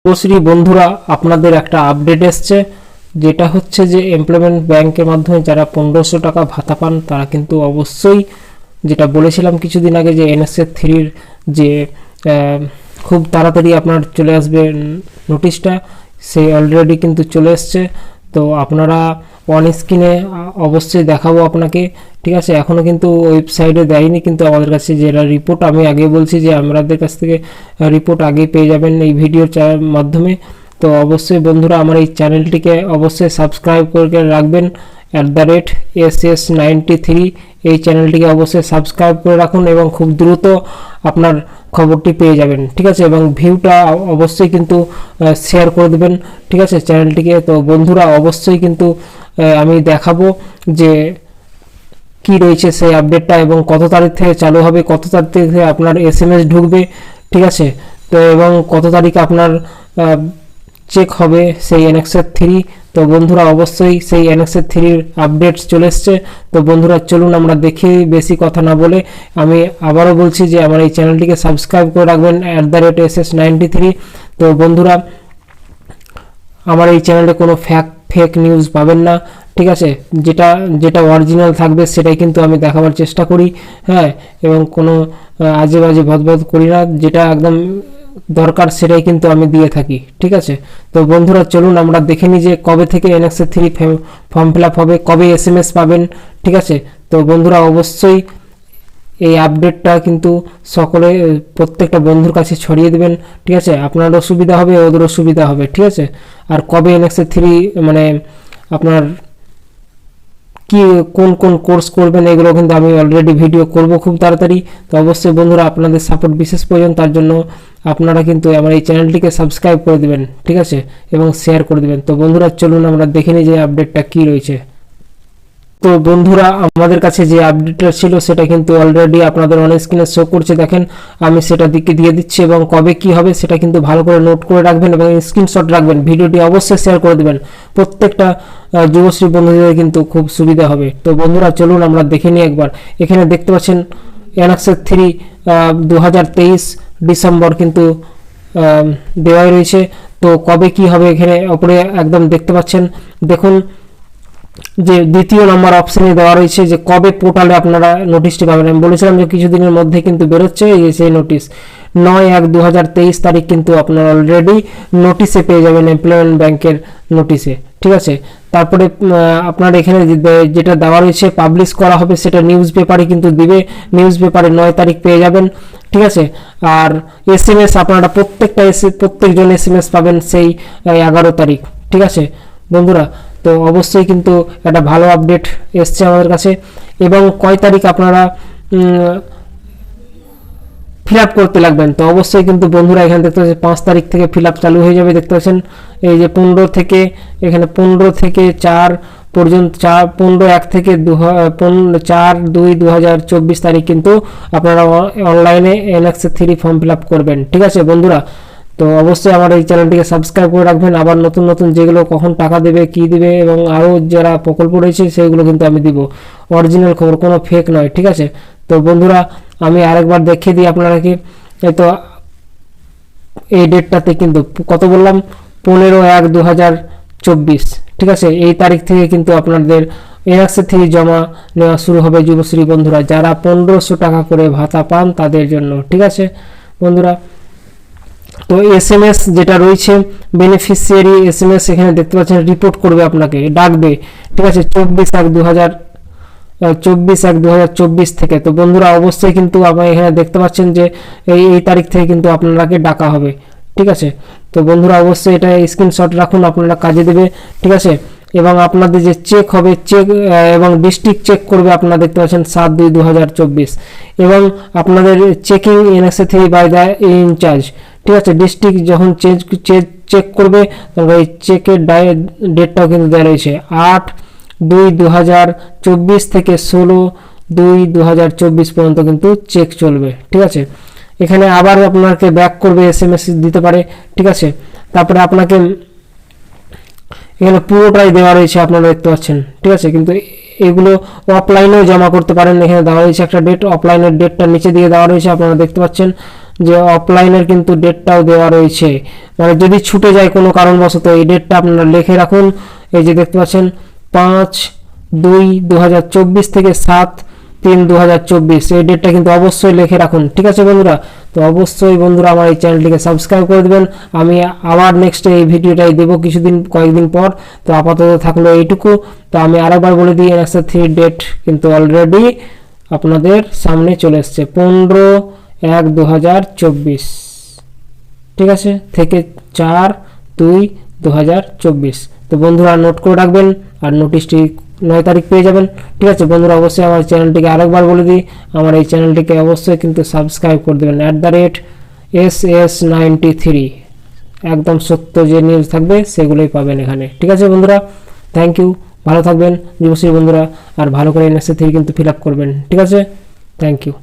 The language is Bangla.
শুভশ্রী বন্ধুরা, আপনাদের একটা আপডেট এসছে, যেটা হচ্ছে যে এমপ্লয়মেন্ট ব্যাংকের মাধ্যমে যারা 1500 টাকা ভাতা পান তারা কিন্তু অবশ্যই, যেটা বলেছিলাম কিছুদিন আগে, যে এনএসএ 3-র যে খুব তাড়াতাড়ি আপনার চলে আসবে নোটিশটা, সেই অলরেডি কিন্তু চলে এসছে। তো আপনারা অন স্ক্রিনে অবশ্যই দেখাবো আপনাকে, ঠিক আছে। এখনও কিন্তু ওয়েবসাইটে দেয়নি, কিন্তু আমাদের কাছে যেটা রিপোর্ট, আমি আগে বলছি যে আমাদের কাছ থেকে রিপোর্ট আগেই পেয়ে যাবেন এই ভিডিওর মাধ্যমে। তো অবশ্যই বন্ধুরা আমার এই চ্যানেলটিকে অবশ্যই সাবস্ক্রাইব করে রাখবেন, @SS93 এই চ্যানেলটিকে অবশ্যই সাবস্ক্রাইব করে রাখুন এবং খুব দ্রুত আপনার খবরটি পেয়ে যাবেন, ঠিক আছে। এবং ভিউটা অবশ্যই কিন্তু শেয়ার করে দেবেন, ঠিক আছে, চ্যানেলটিকে। তো বন্ধুরা অবশ্যই কিন্তু আমি দেখাবো যে কি রয়েছে সেই আপডেটটা, এবং কত তারিখ থেকে চালু হবে, কত তারিখ থেকে আপনার SMS ঢুকবে, ঠিক আছে। তো এবং কত তারিখ আপনার চেক হবে সেই এনএক্সএর 3। তো বন্ধুরা অবশ্যই সেই এনএক্সএর 3-র আপডেটস চলে এসছে। তো বন্ধুরা চলুন আমরা দেখি, বেশি কথা না বলে। আমি আবারও বলছি যে আমার এই চ্যানেলটিকে সাবস্ক্রাইব করে রাখবেন, @SS93। তো বন্ধুরা আমার এই চ্যানেলে কোনো ফেক নিউজ পাবেন না, ঠিক আছে। যেটা যেটা অরিজিনাল থাকবে সেটাই কিন্তু আমি দেখাবার চেষ্টা করি, হ্যাঁ। এবং কোনো আজে বাজে ভদভদ করি না, যেটা একদম দরকার সেটাই কিন্তু আমি দিয়ে থাকি, ঠিক আছে। তো বন্ধুরা চলুন আমরা দেখে নিই যে কবে থেকে এনএক্সএ 3 ফর্ম ফিল আপ হবে, কবে SMS পাবেন, ঠিক আছে। তো বন্ধুরা অবশ্যই এই আপডেটটা কিন্তু সকলে, প্রত্যেকটা বন্ধুর কাছে ছড়িয়ে দেবেন, ঠিক আছে। আপনারও সুবিধা হবে, ওদেরও সুবিধা হবে, ঠিক আছে। আর কবে এনএক্সএ 3 মানে আপনার কি কোন কোন কোর্স করবেন এগুলো কিন্তু আমি অলরেডি ভিডিও করব খুব তাড়াতাড়ি। তো অবশ্যই বন্ধুরা আপনাদের সাপোর্ট বিশেষ প্রয়োজন, তার জন্য আপনারা কিন্তু আমার এই চ্যানেলটিকে সাবস্ক্রাইব করে দেবেন, ঠিক আছে, এবং শেয়ার করে দেবেন। তো বন্ধুরা চলুন আমরা দেখে নিই যে আপডেটটা কি রয়েছে। তো বন্ধুরা আমাদের কাছে যে আপডেটটা ছিল সেটা কিন্তু অলরেডি আপনাদের অন স্ক্রিনে শো করছে, দেখেন। আমি সেটা দিকে দিয়ে দিচ্ছি, এবং কবে কি হবে সেটা কিন্তু ভালো করে নোট করে রাখবেন এবং স্ক্রিনশট রাখবেন। ভিডিওটি অবশ্যই শেয়ার করে দেবেন, প্রত্যেকটা যুবশ্রী বন্ধুদের কিন্তু খুব সুবিধা হবে। তো বন্ধুরা চলুন আমরা দেখে নিই একবার। এখানে দেখতে পাচ্ছেন এনএক্সএ 3 2023 ডিসেম্বর কিন্তু দেওয়াই রয়েছে। তো কবে কি হবে এখানে ওপরে একদম দেখতে পাচ্ছেন, দেখুন যে দ্বিতীয় নম্বর অপশানে দেওয়া রয়েছে যে কবে পোর্টালে আপনারা নোটিশটি পাবেন। আমি বলেছিলাম যে কিছুদিনের মধ্যে কিন্তু বেরোচ্ছে এই সেই নোটিশ, 9/1/2023 তারিখ কিন্তু আপনারা অলরেডি নোটিশে পেয়ে যাবেন, এমপ্লয়মেন্ট ব্যাংকের নোটিশে, ঠিক আছে। তারপরে আপনার এখানে যেটা দেওয়া রয়েছে পাবলিশ করা হবে সেটা নিউজ পেপারে কিন্তু দিবে, নিউজ পেপারে 9 তারিখ পেয়ে যাবেন, ঠিক আছে। আর SMS আপনারা প্রত্যেকজন SMS পাবেন সেই 11 তারিখ, ঠিক আছে বন্ধুরা। তো অবশ্যই কিন্তু একটা ভালো আপডেট এসছে আমাদের কাছে। এবং কয় তারিখ আপনারা ফিল আপ করতে লাগবেন, তো অবশ্যই কিন্তু বন্ধুরা এখানে দেখতে পাচ্ছেন 5 তারিখ থেকে ফিল আপ চালু হয়ে যাবে, দেখতে পাচ্ছেন এই যে 15 থেকে, এখানে 15 থেকে 4 পর্যন্ত, 15/1 থেকে 4/2/2024 তারিখ কিন্তু আপনারা অনলাইনে এনএক্সএ 3 ফর্ম ফিল আপ করবেন, ঠিক আছে বন্ধুরা। তো অবশ্যই আমার এই চ্যানেলটিকে সাবস্ক্রাইব করে রাখবেন, আবার নতুন নতুন যেগুলো কখন টাকা দেবে কি দেবে এবং আরও যারা প্রকল্প রয়েছে সেগুলো কিন্তু আমি দিব, অরিজিনাল খবর, কোনো ফেক নয়, ঠিক আছে। তো বন্ধুরা আমি আরেকবার দেখিয়ে দিই আপনারাকে। তো এই ডেটটাতে কিন্তু কত বললাম, 15/1/2024, ঠিক আছে। এই তারিখ থেকে কিন্তু আপনাদের এনএক্সএ 3 জমা নেওয়া শুরু হবে যুবশ্রী বন্ধুরা, যারা 1500 টাকা করে ভাতা পান তাদের জন্য, ঠিক আছে বন্ধুরা। তো SMS যেটা রয়েছে বেনিফিশিয়ারি SMS, এখানে দেখতে পাচ্ছেন রিপোর্ট করবে, আপনাকে ডাকবে, ঠিক আছে, 24/1/2024 থেকে। তো বন্ধুরা অবশ্যই কিন্তু আপনারা এখানে দেখতে পাচ্ছেন যে এই তারিখ থেকে কিন্তু আপনাকে ডাকা হবে, ঠিক আছে। তো বন্ধুরা অবশ্যই এটা স্ক্রিনশট রাখুন, আপনারা কাজে দেবে, ঠিক আছে। এবং আপনাদের যে চেক হবে, চেক এবং ডিস্ট্রিক্ট চেক করবে, আপনারা দেখতে পাচ্ছেন 7/2/2024। এবং আপনাদের চেকিং এনএক্সএ 3 বাই দ্য ইনচার্জ, ঠিক আছে। ডিস্ট্রিক্ট যখন চেক করবে তখন এই চেকের ডেটটাও কিন্তু দেওয়া রয়েছে, 8/2/2024 থেকে 16/2/2024 পর্যন্ত কিন্তু চেক চলবে, ঠিক আছে। এখানে আবার আপনাকে ব্যাক করবে, SMS দিতে পারে, ঠিক আছে। তারপরে আপনাকে এখানে পুরোটাই দেওয়া রয়েছে, আপনারা দেখতে পাচ্ছেন, ঠিক আছে। কিন্তু এগুলো অফলাইনেও জমা করতে পারেন, এখানে দেওয়া রয়েছে একটা ডেট, অফলাইনের ডেটটা নিচে দিয়ে দেওয়া রয়েছে, আপনারা দেখতে পাচ্ছেন। যে অফলাইনের কিন্তু ডেটটাও দেওয়া রয়েছে, মানে যদি ছুটে যায় কোনো কারণবশত এই ডেটটা আপনারা লিখে রাখুন। এই যে দেখতে পাচ্ছেন 5/2/2024 থেকে 7/3/2024 এই ডেটটা কিন্তু অবশ্যই লিখে রাখুন, ঠিক আছে বন্ধুরা। তো অবশ্যই বন্ধুরা আমার এই চ্যানেলটিকে সাবস্ক্রাইব করে দেবেন। আমি আবার নেক্সট এই ভিডিওটাই দেবো কয়েকদিন পর। তো আপাতত থাকলো এইটুকু। তো আমি আরেকবার বলে দিই, NSA-3 ডেট কিন্তু অলরেডি আপনাদের সামনে চলে এসছে 15/1/2024, ঠিক আছে, থেকে 4/2/2024। তো বন্ধুরা নোট করে রাখবেন আর নোটিশটি 9 তারিখ পেয়ে যাবেন, ঠিক আছে বন্ধুরা। অবশ্যই আমার চ্যানেলটিকে আরেকবার বলে দিই, আমার এই চ্যানেলটিকে অবশ্যই কিন্তু সাবস্ক্রাইব করে দেবেন @SS93, একদম সত্য যে নিউজ থাকবে সেগুলোই পাবেন এখানে, ঠিক আছে বন্ধুরা। থ্যাংক ইউ, ভালো থাকবেন যুবশ্রী বন্ধুরা, আর ভালো করে NSA-3 কিন্তু ফিল আপ করবেন, ঠিক আছে। Thank you.